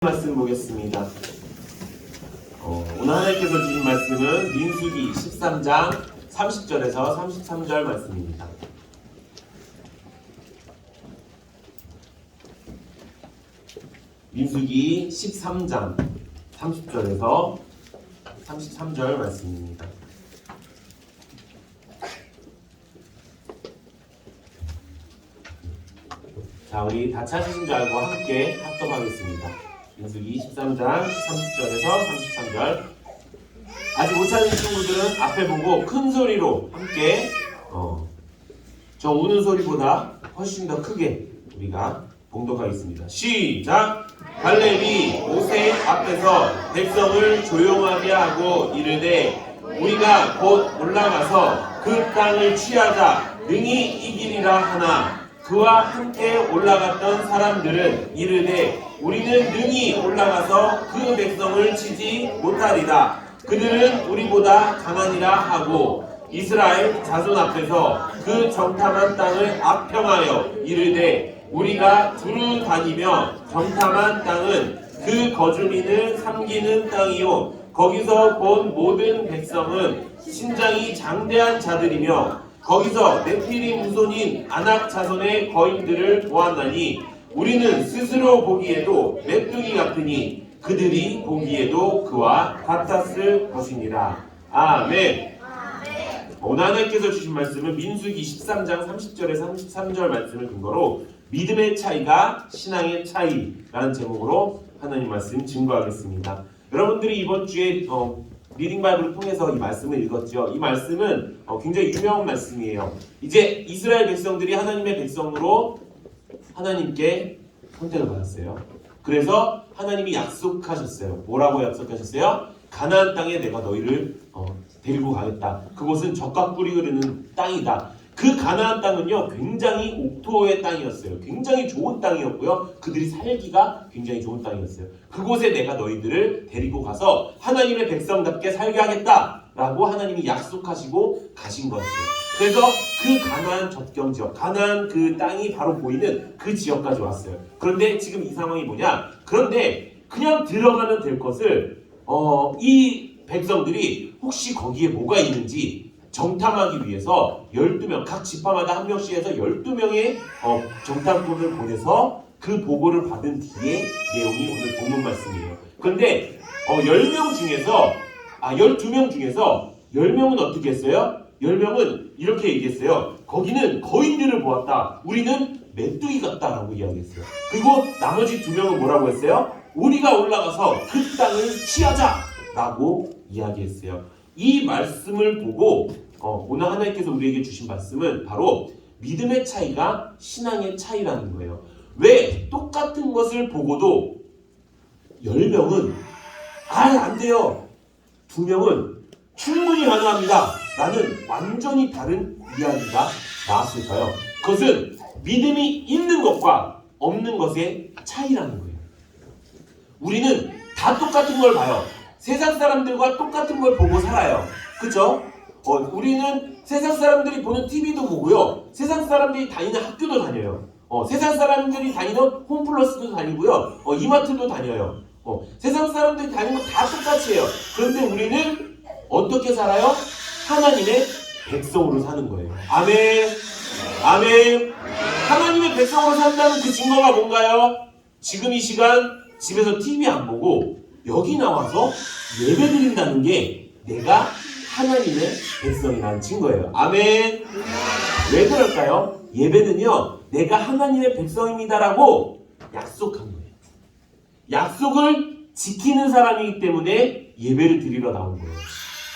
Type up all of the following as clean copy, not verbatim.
말씀 보겠습니다. 오늘 하나님께서 주신 말씀은 민수기 13장 30절에서 33절 말씀입니다. 민수기 13장 30절에서 33절 말씀입니다. 자, 우리 다 찾으신 줄 알고 함께 합독하겠습니다. 민수기 13장 30절에서 33절. 아직 못 찾은 친구들은 앞에 보고 큰 소리로 함께 저 우는 소리보다 훨씬 더 크게 우리가 봉독하겠습니다. 시작! 갈렙이 모세 앞에서 백성을 조용하게 하고 이르되 우리가 곧 올라가서 그 땅을 취하자 능히 이기리라 하나 그와 함께 올라갔던 사람들은 이르되 우리는 능히 올라가서 그 백성을 치지 못하리라. 그들은 우리보다 강하니라 하고 이스라엘 자손 앞에서 그 정탐한 땅을 압평하여 이르되 우리가 두루 다니며 정탐한 땅은 그 거주민을 삼기는 땅이요 거기서 본 모든 백성은 신장이 장대한 자들이며 거기서 네피림 후손인 아낙 자손의 거인들을 보았나니 우리는 스스로 보기에도 메뚜기 같으니 그들이 보기에도 그와 같았을 것이니라. 아멘. 오늘 하나님께서 주신 말씀은 민수기 13장 30절에서 33절 말씀을 근거로 믿음의 차이가 신앙의 차이라는 제목으로 하나님 말씀 증거하겠습니다. 여러분들이 이번 주에 리딩 바이블을 통해서 이 말씀을 읽었죠. 이 말씀은 굉장히 유명한 말씀이에요. 이제 이스라엘 백성들이 하나님의 백성으로 하나님께 선택을 받았어요. 그래서 하나님이 약속하셨어요. 뭐라고 약속하셨어요? 가나안 땅에 내가 너희를 데리고 가겠다. 그곳은 젖과 꿀이 흐르는 땅이다. 그 가나안 땅은요 굉장히 옥토의 땅이었어요. 굉장히 좋은 땅이었고요. 그들이 살기가 굉장히 좋은 땅이었어요. 그곳에 내가 너희들을 데리고 가서 하나님의 백성답게 살게 하겠다라고 하나님이 약속하시고 가신 거였어요. 그래서 그 가나안 접경 지역, 가나안 그 땅이 바로 보이는 그 지역까지 왔어요. 그런데 지금 이 상황이 뭐냐? 그런데 그냥 들어가면 될 것을 이 백성들이 혹시 거기에 뭐가 있는지 정탐하기 위해서 12명, 각 지파마다 한 명씩 해서 12명의 정탐꾼을 보내서 그 보고를 받은 뒤에 내용이 오늘 본문 말씀이에요. 그런데 10명 중에서 12명 중에서 10명은 어떻게 했어요? 10명은 이렇게 얘기했어요. 거기는 거인들을 보았다. 우리는 메뚜기 같다라고 이야기했어요. 그리고 나머지 2명은 뭐라고 했어요? 우리가 올라가서 그 땅을 취하자라고 이야기했어요. 이 말씀을 보고 오늘 하나님께서 우리에게 주신 말씀은 바로 믿음의 차이가 신앙의 차이라는 거예요. 왜 똑같은 것을 보고도 10명은 안 돼요. 2명은 충분히 가능합니다. 나는 완전히 다른 이야기가 나왔을까요? 그것은 믿음이 있는 것과 없는 것의 차이라는 거예요. 우리는 다 똑같은 걸 봐요. 세상 사람들과 똑같은 걸 보고 살아요. 그쵸? 우리는 세상 사람들이 보는 TV도 보고요. 세상 사람들이 다니는 학교도 다녀요. 세상 사람들이 다니는 홈플러스도 다니고요. 이마트도 다녀요. 세상 사람들이 다니는 거 다 똑같이 해요. 그런데 우리는 어떻게 살아요? 하나님의 백성으로 사는 거예요. 아멘. 아멘. 하나님의 백성으로 산다는 그 증거가 뭔가요? 지금 이 시간 집에서 TV 안 보고 여기 나와서 예배드린다는 게 내가 하나님의 백성이라는 증거예요. 아멘. 왜 그럴까요? 예배는요 내가 하나님의 백성입니다라고 약속한 거예요. 약속을 지키는 사람이기 때문에 예배를 드리러 나온 거예요.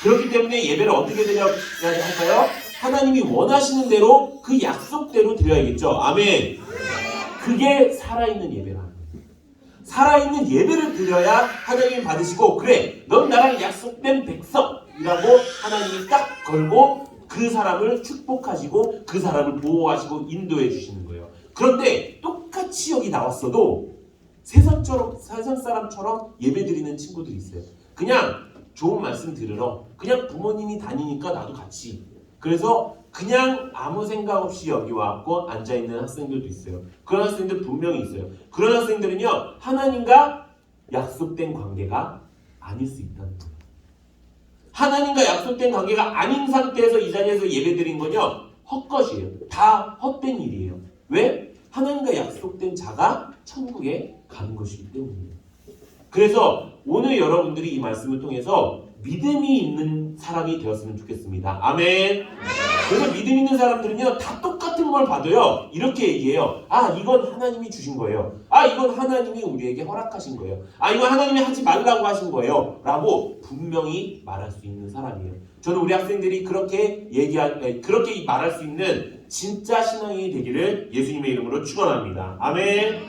그렇기 때문에 예배를 어떻게 드려야 할까요? 하나님이 원하시는 대로 그 약속대로 드려야겠죠. 아멘. 그게 살아있는 예배라는 거예요. 살아있는 예배를 드려야 하나님이 받으시고 그래 넌 나랑 약속된 백성이라고 하나님이 딱 걸고 그 사람을 축복하시고 그 사람을 보호하시고 인도해 주시는 거예요. 그런데 똑같이 여기 나왔어도 세상 사람처럼 예배 드리는 친구들이 있어요. 그냥 좋은 말씀 들으러 그냥 부모님이 다니니까 나도 같이 그래서 그냥 아무 생각 없이 여기 와서 앉아있는 학생들도 있어요. 그런 학생들 분명히 있어요. 그런 학생들은요 하나님과 약속된 관계가 아닐 수 있다는 거예요. 하나님과 약속된 관계가 아닌 상태에서 이 자리에서 예배드린 건요, 헛것이에요. 다 헛된 일이에요. 왜? 하나님과 약속된 자가 천국에 가는 것이기 때문이에요. 그래서 오늘 여러분들이 이 말씀을 통해서 믿음이 있는 사람이 되었으면 좋겠습니다. 아멘. 그래서 믿음 있는 사람들은요, 다 똑같은 걸 봐도요, 이렇게 얘기해요. 아, 이건 하나님이 주신 거예요. 아, 이건 하나님이 우리에게 허락하신 거예요. 아, 이건 하나님이 하지 말라고 하신 거예요. 라고 분명히 말할 수 있는 사람이에요. 저는 우리 학생들이 그렇게 말할 수 있는 진짜 신앙이 되기를 예수님의 이름으로 축원합니다. 아멘.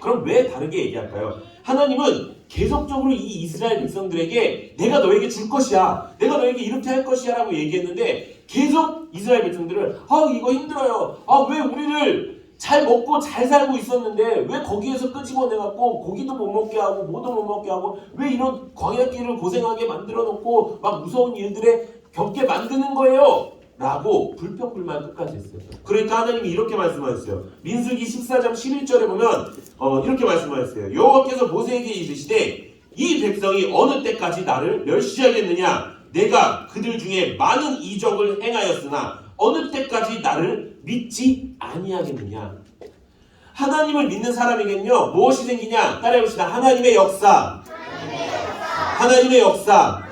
그럼 왜 다르게 얘기할까요? 하나님은 계속적으로 이 이스라엘 백성들에게 내가 너에게 줄 것이야, 내가 너에게 이렇게 할 것이야 라고 얘기했는데 계속 이스라엘 백성들을 이거 힘들어요, 왜 우리를 잘 먹고 잘 살고 있었는데 왜 거기에서 끄집어내갖고 고기도 못 먹게 하고 뭐도 못 먹게 하고 왜 이런 광야길을 고생하게 만들어 놓고 막 무서운 일들에 겪게 만드는 거예요? 라고 불평불만 끝까지 했어요. 그러니까 하나님이 이렇게 말씀하셨어요. 민수기 14장 11절에 보면 이렇게 말씀하셨어요. 여호와께서 모세에게 이르시되 이 백성이 어느 때까지 나를 멸시하겠느냐? 내가 그들 중에 많은 이적을 행하였으나 어느 때까지 나를 믿지 아니하겠느냐? 하나님을 믿는 사람에게는요, 무엇이 생기냐? 따라해봅시다. 하나님의 역사. 하나님의 역사.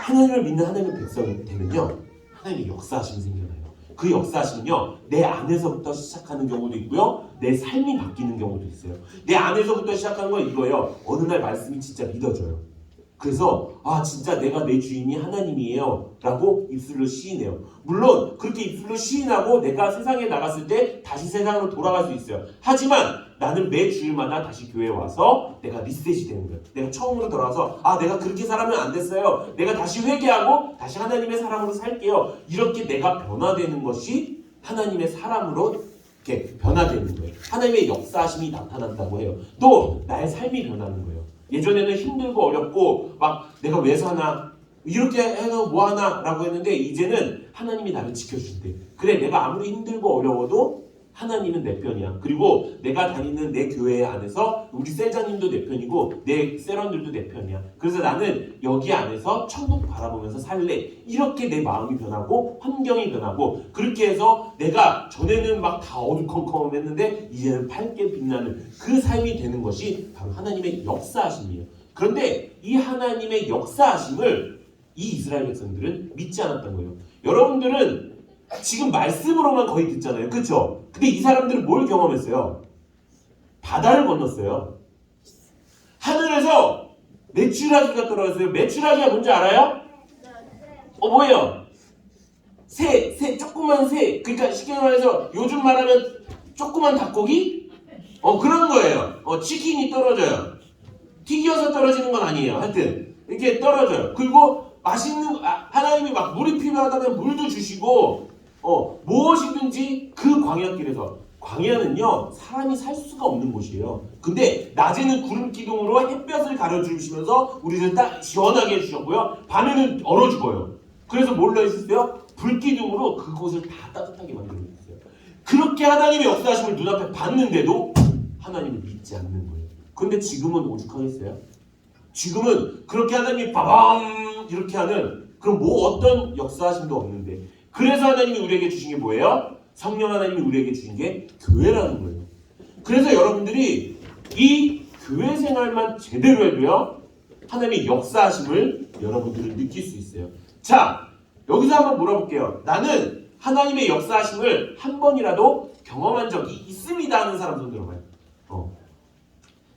하나님을 믿는 하나님의 백성이 되면요, 하나님의 역사하심이 생겨나요. 그 역사하심은요, 내 안에서부터 시작하는 경우도 있고요, 내 삶이 바뀌는 경우도 있어요. 내 안에서부터 시작하는 건 이거예요. 어느 날 말씀이 진짜 믿어져요. 그래서 진짜 내가 내 주인이 하나님이에요 라고 입술로 시인해요. 물론 그렇게 입술로 시인하고 내가 세상에 나갔을 때 다시 세상으로 돌아갈 수 있어요. 하지만 나는 매 주일마다 다시 교회에 와서 내가 리셋이 되는 거예요. 내가 처음으로 돌아와서 내가 그렇게 살면 안 됐어요, 내가 다시 회개하고 다시 하나님의 사람으로 살게요, 이렇게 내가 변화되는 것이 하나님의 사람으로 이렇게 변화되는 거예요. 하나님의 역사하심이 나타난다고 해요. 또 나의 삶이 변하는 거예요. 예전에는 힘들고 어렵고 막 내가 왜 사나, 이렇게 해서 뭐하나 라고 했는데 이제는 하나님이 나를 지켜주신대. 그래, 내가 아무리 힘들고 어려워도 하나님은 내 편이야. 그리고 내가 다니는 내 교회 안에서 우리 셀장님도 내 편이고 내 세런들도 내 편이야. 그래서 나는 여기 안에서 천국 바라보면서 살래. 이렇게 내 마음이 변하고 환경이 변하고, 그렇게 해서 내가 전에는 막 다 어두컴컴했는데 이제는 밝게 빛나는 그 삶이 되는 것이 바로 하나님의 역사하심이에요. 그런데 이 하나님의 역사하심을 이 이스라엘 백성들은 믿지 않았던 거예요. 여러분들은 지금 말씀으로만 거의 듣잖아요. 그렇죠? 근데 이 사람들은 뭘 경험했어요? 바다를 건넜어요. 하늘에서 메추라기가 떨어졌어요. 메추라기가 뭔지 알아요? 뭐예요? 새, 조그만 새. 그러니까 쉽게 말해서 요즘 말하면 조그만 닭고기? 그런 거예요. 치킨이 떨어져요. 튀겨서 떨어지는 건 아니에요. 하여튼 이렇게 떨어져요. 그리고 맛있는, 하나님이 막 물이 필요하다면 물도 주시고 무엇이든지 그 광야길에서, 광야는요 사람이 살 수가 없는 곳이에요. 근데 낮에는 구름 기둥으로 햇볕을 가려주시면서 우리를 딱 시원하게 해주셨고요, 밤에는 얼어 죽어요. 그래서 뭘로 해주세요? 불기둥으로 그곳을 다 따뜻하게 만들어 주셨어요. 그렇게 하나님의 역사하심을 눈앞에 봤는데도 하나님을 믿지 않는 거예요. 근데 지금은 오죽하겠어요? 지금은 그렇게 하나님이 빠밤 이렇게 하는 그런 어떤 역사하심도 없는데, 그래서 하나님이 우리에게 주신 게 뭐예요? 성령 하나님이 우리에게 주신 게 교회라는 거예요. 그래서 여러분들이 이 교회 생활만 제대로 해도요, 하나님의 역사하심을 여러분들은 느낄 수 있어요. 자, 여기서 한번 물어볼게요. 나는 하나님의 역사하심을 한 번이라도 경험한 적이 있습니다 하는 사람 손 들어봐요.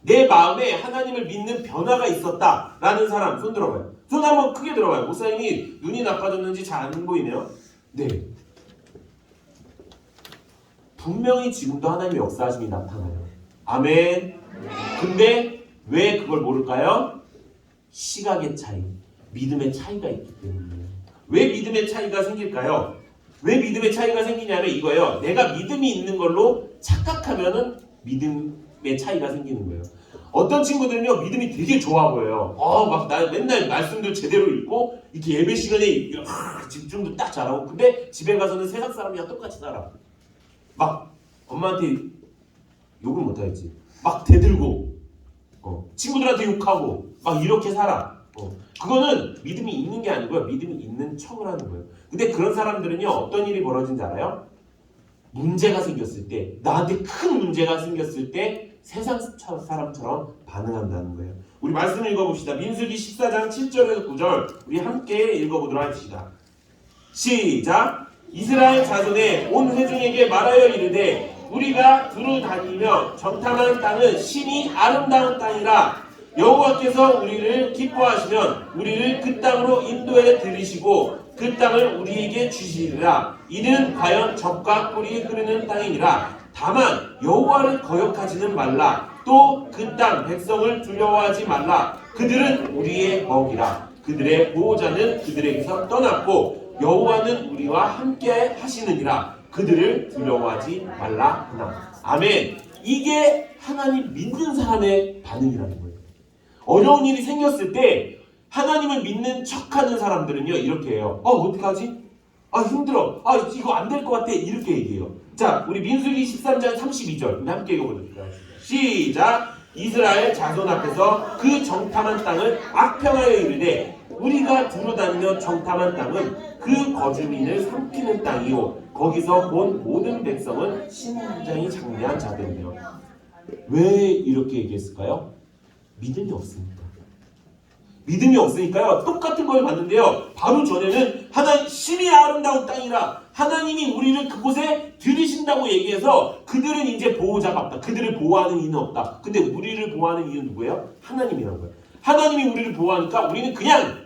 내 마음에 하나님을 믿는 변화가 있었다라는 사람 손 들어봐요. 손 한번 크게 들어봐요. 목사님이 눈이 나빠졌는지 잘 안 보이네요. 네. 분명히 지금도 하나님의 역사하심이 나타나요. 아멘. 근데 왜 그걸 모를까요? 시각의 차이, 믿음의 차이가 있기 때문이에요. 왜 믿음의 차이가 생길까요? 왜 믿음의 차이가 생기냐면 이거예요. 내가 믿음이 있는 걸로 착각하면은 믿음의 차이가 생기는 거예요. 어떤 친구들은요 믿음이 되게 좋아 보여요. 막 나 맨날 말씀도 제대로 읽고 이렇게 예배 시간에 집중도 딱 잘하고, 근데 집에 가서는 세상 사람이랑 똑같이 살아. 막 엄마한테 욕을 못하겠지. 막 대들고 친구들한테 욕하고 막 이렇게 살아. 그거는 믿음이 있는 게 아니고요. 믿음이 있는 척을 하는 거예요. 근데 그런 사람들은요, 어떤 일이 벌어진지 알아요? 문제가 생겼을 때, 나한테 큰 문제가 생겼을 때 세상 사람처럼 반응한다는 거예요. 우리 말씀을 읽어봅시다. 민수기 14장 7절에서 9절 우리 함께 읽어보도록 합시다. 시작! 이스라엘 자손의 온 회중에게 말하여 이르되 우리가 두루 다니며 정탐하는 땅은 심히 아름다운 땅이라 여호와께서 우리를 기뻐하시면 우리를 그 땅으로 인도해 들이시고 그 땅을 우리에게 주시리라. 이는 과연 젖과 꿀이 흐르는 땅이니라. 다만 여호와를 거역하지는 말라. 또 그 땅 백성을 두려워하지 말라. 그들은 우리의 먹이라. 그들의 보호자는 그들에게서 떠났고 여호와는 우리와 함께 하시느니라. 그들을 두려워하지 말라 하나. 아멘. 이게 하나님 믿는 사람의 반응이라는 거예요. 어려운 일이 생겼을 때 하나님을 믿는 척하는 사람들은요, 이렇게 해요. 어떡하지? 힘들어. 이거 안 될 것 같아. 이렇게 얘기해요. 자, 우리 민수기 13장 32절 우리 함께 읽어보도록 하겠습니다. 시작! 이스라엘 자손 앞에서 그 정탐한 땅을 악평하여 이르되 우리가 두루다니며 정탐한 땅은 그 거주민을 삼키는 땅이요 거기서 본 모든 백성은 신장이 장대한 자들이며. 왜 이렇게 얘기했을까요? 믿음이 없으니까. 믿음이 없으니까요. 똑같은 걸 봤는데요. 바로 전에는 하나님 심히 아름다운 땅이라 하나님이 우리를 그곳에 들이신다고 얘기해서 그들은 이제 보호자가 없다. 그들을 보호하는 이는 없다. 근데 우리를 보호하는 이는 누구예요? 하나님이라는 거예요. 하나님이 우리를 보호하니까 우리는 그냥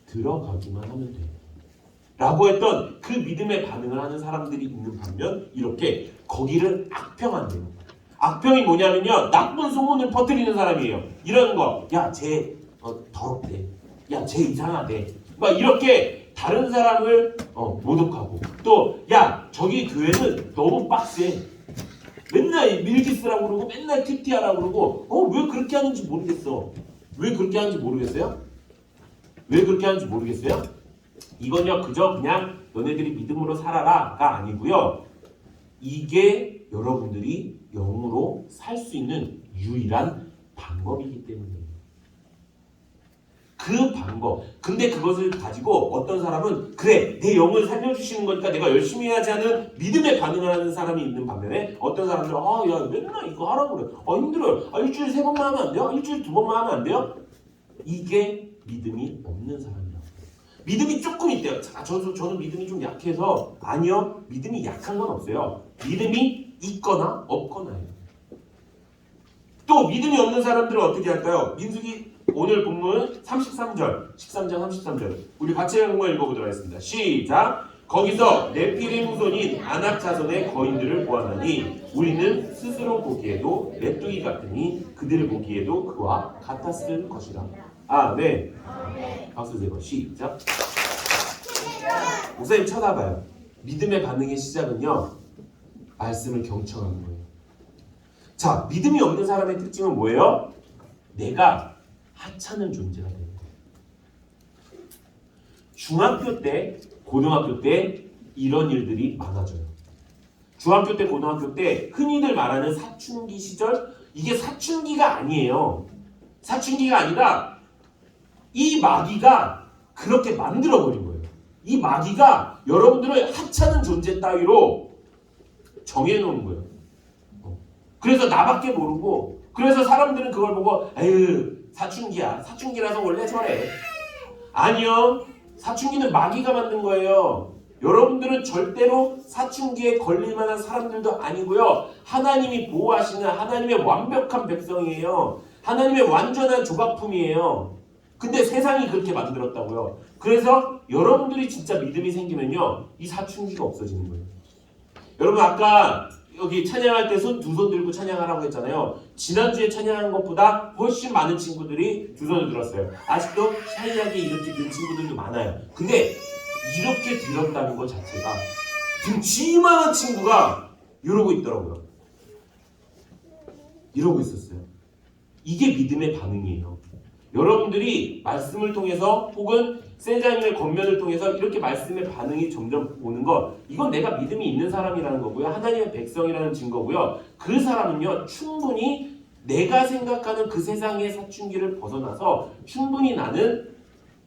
들어가기만 하면 돼. 라고 했던 그 믿음의 반응을 하는 사람들이 있는 반면 이렇게 거기를 악평한대요. 악평이 뭐냐면요. 나쁜 소문을 퍼뜨리는 사람이에요. 이런 거. 야, 쟤 더럽대. 야, 쟤 이상하대. 막 이렇게 다른 사람을 모독하고 또 야, 저기 교회는 너무 빡세. 맨날 밀기스라고 그러고 맨날 큐티하라고 그러고 왜 그렇게 하는지 모르겠어. 왜 그렇게 하는지 모르겠어요? 왜 그렇게 하는지 모르겠어요? 이건요 그저 그냥 너네들이 믿음으로 살아라가 아니고요. 이게 여러분들이 영으로 살 수 있는 유일한 방법이기 때문이에요. 그 방법. 근데 그것을 가지고 어떤 사람은 그래 내 영을 살려주시는 거니까 내가 열심히 해야지 하는 믿음에 반응을 하는 사람이 있는 반면에 어떤 사람들은 야 맨날 이거 하라고 그래. 힘들어요. 일주일에 3번만 하면 안 돼요? 일주일에 2번만 하면 안 돼요? 이게 믿음이 없는 사람이라고. 믿음이 조금 있대요. 저는 믿음이 좀 약해서 아니요. 믿음이 약한 건 없어요. 믿음이 있거나 없거나예요. 또 믿음이 없는 사람들은 어떻게 할까요? 민수기 오늘 본문 13장 33절 우리 같이 한번 읽어보도록 하겠습니다. 시작! 거기서 네피림 후손인 아낙 자손의 거인들을 보았나니 우리는 스스로 보기에도 메뚜기 같으니 그들을 보기에도 그와 같았을 것이라. 네. 박수 세번 시작! 목사님 쳐다봐요. 믿음의 반응의 시작은요 말씀을 경청하는 거예요. 자, 믿음이 없는 사람의 특징은 뭐예요? 내가 하찮은 존재가 되는 거예요. 중학교 때, 고등학교 때 이런 일들이 많아져요. 중학교 때, 고등학교 때 흔히들 말하는 사춘기 시절, 이게 사춘기가 아니에요. 사춘기가 아니라 이 마귀가 그렇게 만들어버린 거예요. 이 마귀가 여러분들을 하찮은 존재 따위로 정해놓은 거예요. 그래서 나밖에 모르고, 그래서 사람들은 그걸 보고 에휴 사춘기야. 사춘기라서 원래 저래. 아니요. 사춘기는 마귀가 만든 거예요. 여러분들은 절대로 사춘기에 걸릴 만한 사람들도 아니고요. 하나님이 보호하시는 하나님의 완벽한 백성이에요. 하나님의 완전한 조각품이에요. 근데 세상이 그렇게 만들었다고요. 그래서 여러분들이 진짜 믿음이 생기면요. 이 사춘기가 없어지는 거예요. 여러분 아까 여기 찬양할 때 두 손 들고 찬양하라고 했잖아요. 지난주에 찬양한 것보다 훨씬 많은 친구들이 두 손을 들었어요. 아직도 샤이하게 이렇게 든 친구들도 많아요. 근데 이렇게 들었다는 것 자체가 등치만한 친구가 이러고 있더라고요. 이러고 있었어요. 이게 믿음의 반응이에요. 여러분들이 말씀을 통해서 혹은 세자님의 겉면을 통해서 이렇게 말씀의 반응이 점점 오는 것, 이건 내가 믿음이 있는 사람이라는 거고요. 하나님의 백성이라는 증거고요. 그 사람은요 충분히 내가 생각하는 그 세상의 사춘기를 벗어나서 충분히 나는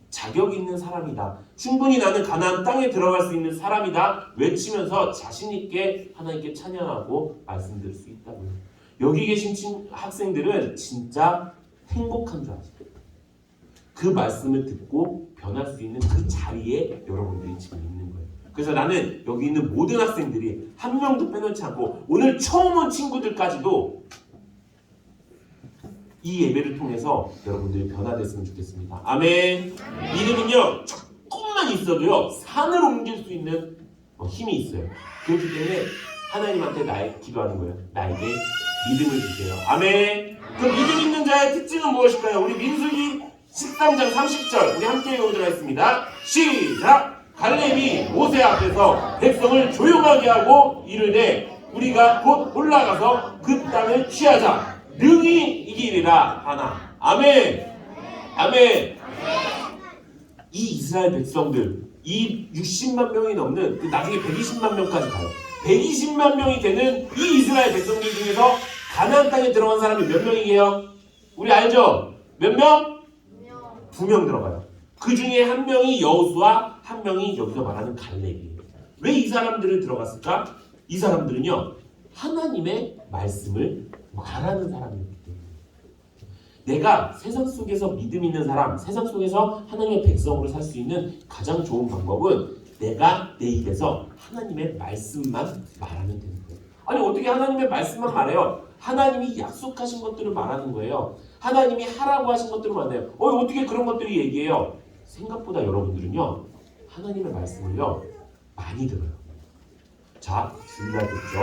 자격 있는 사람이다. 충분히 나는 가나안 땅에 들어갈 수 있는 사람이다. 외치면서 자신 있게 하나님께 찬양하고 말씀드릴 수 있다고요. 여기 계신 학생들은 진짜 행복한 줄 아세요. 그 말씀을 듣고 변할 수 있는 그 자리에 여러분들이 지금 있는 거예요. 그래서 나는 여기 있는 모든 학생들이 한 명도 빼놓지 않고 오늘 처음 온 친구들까지도 이 예배를 통해서 여러분들이 변화됐으면 좋겠습니다. 아멘. 믿음은요 조금만 있어도요 산을 옮길 수 있는 힘이 있어요. 그렇기 때문에 하나님한테 기도하는 거예요. 나에게 믿음을 주세요. 아멘. 그 믿음 있는 자의 특징은 무엇일까요? 우리 민수기 13장 30절 우리 함께 읽어보도록 하겠습니다. 시작! 갈렙이 모세 앞에서 백성을 조용하게 하고 이르되 우리가 곧 올라가서 그 땅을 취하자. 능히 이기리라 하나. 아멘. 아멘. 이 이스라엘 백성들 이 60만 명이 넘는 나중에 120만 명까지 가요. 120만 명이 되는 이 이스라엘 백성들 중에서 가나안 땅에 들어간 사람이 몇 명이에요? 우리 알죠? 몇 명? 2명 들어가요. 그 중에 한 명이 여호수아, 한 명이 여기서 말하는 갈렙이에요. 왜 이 사람들을 들어갔을까? 이 사람들은요 하나님의 말씀을 말하는 사람이었기 때문에 내가 세상 속에서 믿음 있는 사람, 세상 속에서 하나님의 백성으로 살 수 있는 가장 좋은 방법은 내가 내 입에서 하나님의 말씀만 말하면 되는 거예요. 아니 어떻게 하나님의 말씀만 말해요? 하나님이 약속하신 것들을 말하는 거예요. 하나님이 하라고 하신 것들을 말해요. 어떻게 그런 것들을 얘기해요? 생각보다 여러분들은요 하나님의 말씀을요 많이 들어요. 자, 주일날 듣죠.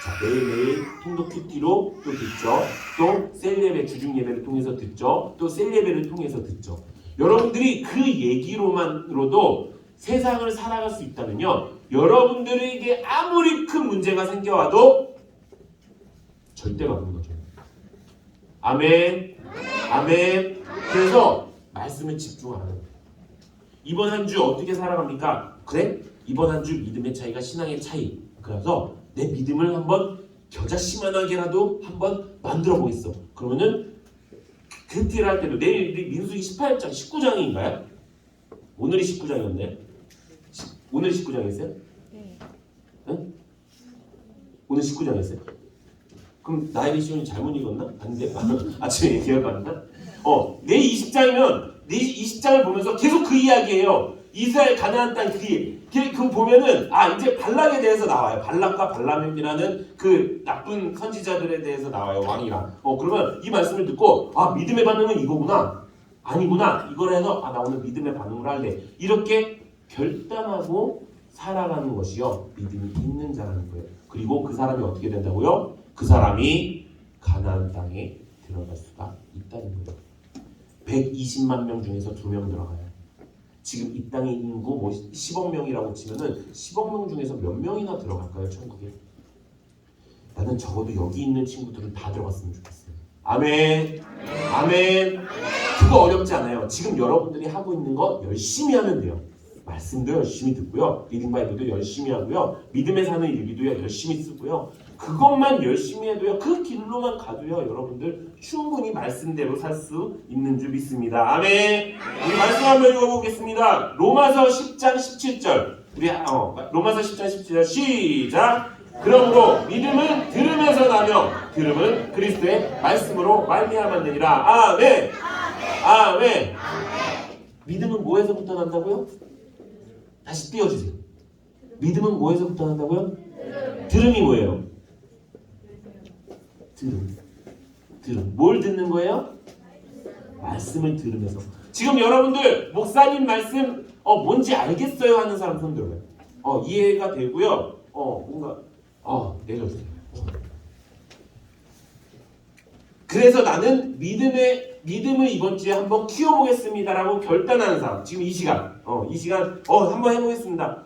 자, 매일매일 통독 큐티로 또 듣죠. 또 셀예배, 주중 예배를 통해서 듣죠. 또 셀예배를 통해서 듣죠. 여러분들이 그 얘기로만으로도 세상을 살아갈 수 있다면요. 여러분들에게 아무리 큰 문제가 생겨와도 절대가 없는 거죠. 아멘. 아멘. 그래서 말씀에 집중하는 거예요. 이번 한 주 어떻게 살아갑니까? 그래? 이번 한 주 믿음의 차이가 신앙의 차이. 그래서 내 믿음을 한번 겨자씨만하게라도 한번 만들어 보겠어. 그러면은 큐티를 할 때도 내일 민수기 18장 19장인가요? 오늘이 19장이었네. 오늘 19장이었어요? 네. 응? 오늘 19장이었어요? 그럼 나에게 시온이 잘못 읽었나? 안 돼. 아침에 기억 안 나? 내일 20장이면 내일 20장을 보면서 계속 그 이야기예요. 이스라엘 가나안 땅 그 보면은 이제 발락에 대해서 나와요. 발락과 발람이라는 그 나쁜 선지자들에 대해서 나와요. 왕이랑. 그러면 이 말씀을 듣고 믿음의 반응은 이거구나. 아니구나. 이걸 해서 나 오늘 믿음의 반응을 할래. 이렇게 결단하고 살아가는 것이요. 믿음이 있는 자라는 거예요. 그리고 그 사람이 어떻게 된다고요? 그 사람이 가나안 땅에 들어갈 수가 있다는 거예요. 120만 명 중에서 2명 들어가요. 지금 이 땅의 인구 10억 명이라고 치면은 10억 명 중에서 몇 명이나 들어갈까요? 천국에? 나는 적어도 여기 있는 친구들은 다 들어갔으면 좋겠어요. 아멘. 아멘. 그거 어렵지 않아요. 지금 여러분들이 하고 있는 거 열심히 하면 돼요. 말씀도 열심히 듣고요. 리딩 바이블도 열심히 하고요. 믿음에 사는 일기도요. 열심히 쓰고요. 그것만 열심히 해도요. 그 길로만 가도요. 여러분들 충분히 말씀대로 살 수 있는 줄 믿습니다. 아멘. 우리 말씀 한번 읽어보겠습니다. 로마서 10장 17절. 우리 로마서 10장 17절 시작. 그러므로 믿음은 들으면서 나며 들음은 그리스도의 말씀으로 말미암았느니라. 아멘. 아멘. 믿음은 뭐에서부터 난다고요? 다시 띄워주세요. 믿음은 뭐에서부터 난다고요? 들음이 뭐예요? 들음. 뭘 듣는 거예요? 말씀을 들으면서. 지금 여러분들 목사님 말씀 뭔지 알겠어요 하는 사람 손 들어요. 이해가 되고요. 뭔가 내려주세요. 그래서 나는 믿음을 이번 주에 한번 키워보겠습니다라고 결단하는 사람. 지금 이 시간 한번 해보겠습니다.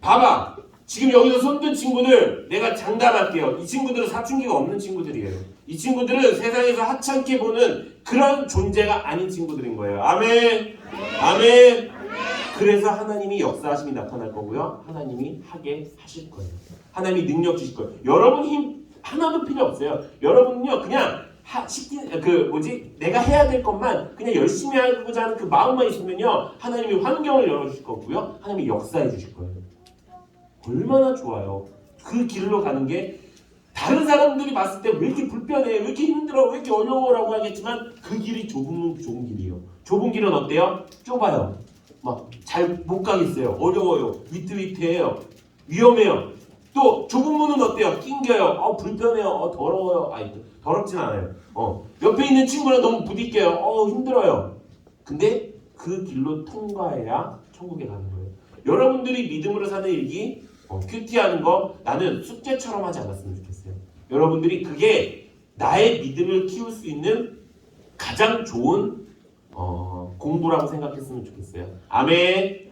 봐봐. 지금 여기서 손든 친구들 내가 장담할게요. 이 친구들은 사춘기가 없는 친구들이에요. 이 친구들은 세상에서 하찮게 보는 그런 존재가 아닌 친구들인 거예요. 아멘. 아멘. 그래서 하나님이 역사하심이 나타날 거고요. 하나님이 하게 하실 거예요. 하나님이 능력 주실 거예요. 여러분 힘 하나도 필요 없어요. 여러분은요 그냥 내가 해야 될 것만 그냥 열심히 하고자 하는 그 마음만 있으면요, 하나님이 환경을 열어주실 거고요, 하나님이 역사해 주실 거예요. 얼마나 좋아요. 그 길로 가는 게 다른 사람들이 봤을 때 왜 이렇게 불편해, 왜 이렇게 힘들어, 왜 이렇게 어려워라고 하겠지만 그 길이 좁은 길이에요. 좁은 길은 어때요? 좁아요. 막 잘 못 가겠어요. 어려워요. 위태위태해요. 위험해요. 또 좁은 문은 어때요? 낑겨요. 불편해요. 더러워요. 더럽진 않아요. 옆에 있는 친구랑 너무 부딪혀요. 힘들어요. 근데 그 길로 통과해야 천국에 가는 거예요. 여러분들이 믿음으로 사는 일기, 큐티하는 거 나는 숙제처럼 하지 않았으면 좋겠어요. 여러분들이 그게 나의 믿음을 키울 수 있는 가장 좋은 공부라고 생각했으면 좋겠어요. 아멘.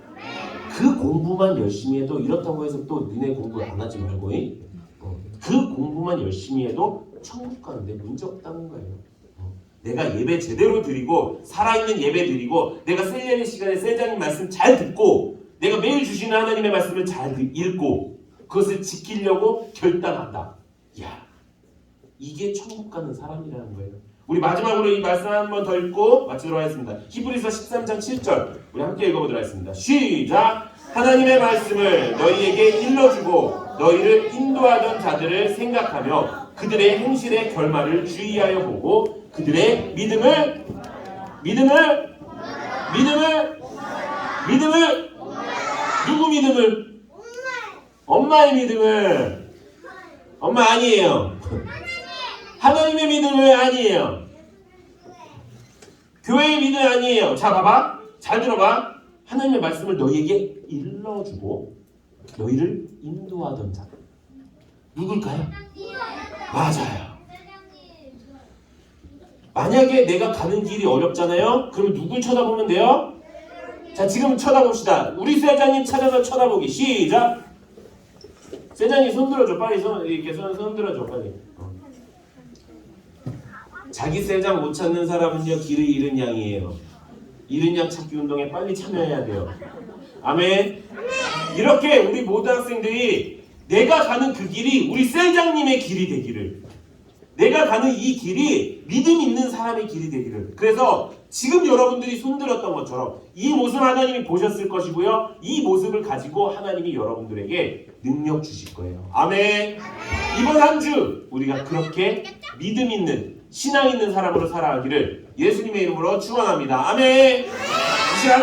그 공부만 열심히 해도, 이렇다고 해서 또 니네 공부 안 하지 말고, 그 공부만 열심히 해도 천국 가는데 문제 없다는 거예요. 내가 예배 제대로 드리고, 살아있는 예배 드리고, 내가 셀예배 시간에 셀장님 말씀 잘 듣고, 내가 매일 주시는 하나님의 말씀을 잘 읽고, 그것을 지키려고 결단한다. 야, 이게 천국 가는 사람이라는 거예요. 우리 마지막으로 이 말씀 한 번 더 읽고 마치도록 하겠습니다. 히브리서 13장 7절 우리 함께 읽어보도록 하겠습니다. 시작! 하나님의 말씀을 너희에게 일러주고 너희를 인도하던 자들을 생각하며 그들의 행실의 결말을 주의하여 보고 그들의 믿음을 누구 믿음을? 엄마의 믿음을. 엄마 아니에요. 하나님의 믿음을 아니에요. 교회의 믿음 아니에요. 자, 봐봐. 잘 들어봐. 하나님의 말씀을 너희에게 일러주고 너희를 인도하던 자. 누굴까요? 맞아요. 만약에 내가 가는 길이 어렵잖아요? 그럼 누굴 쳐다보면 돼요? 자, 지금 쳐다봅시다. 우리 세장님 찾아서 쳐다보기. 시작! 세장님 손 들어줘. 빨리 이렇게 손 들어줘. 빨리. 자기 세장 못 찾는 사람은요, 길을 잃은 양이에요. 잃은 양 찾기 운동에 빨리 참여해야 돼요. 아멘. 이렇게 우리 모든 학생들이 내가 가는 그 길이 우리 셀장님의 길이 되기를, 내가 가는 이 길이 믿음 있는 사람의 길이 되기를. 그래서 지금 여러분들이 손들었던 것처럼 이 모습 하나님이 보셨을 것이고요, 이 모습을 가지고 하나님이 여러분들에게 능력 주실 거예요. 아멘. 이번 한 주 우리가 그렇게 믿음 있는, 신앙 있는 사람으로 살아가기를 예수님의 이름으로 축원합니다. 아멘.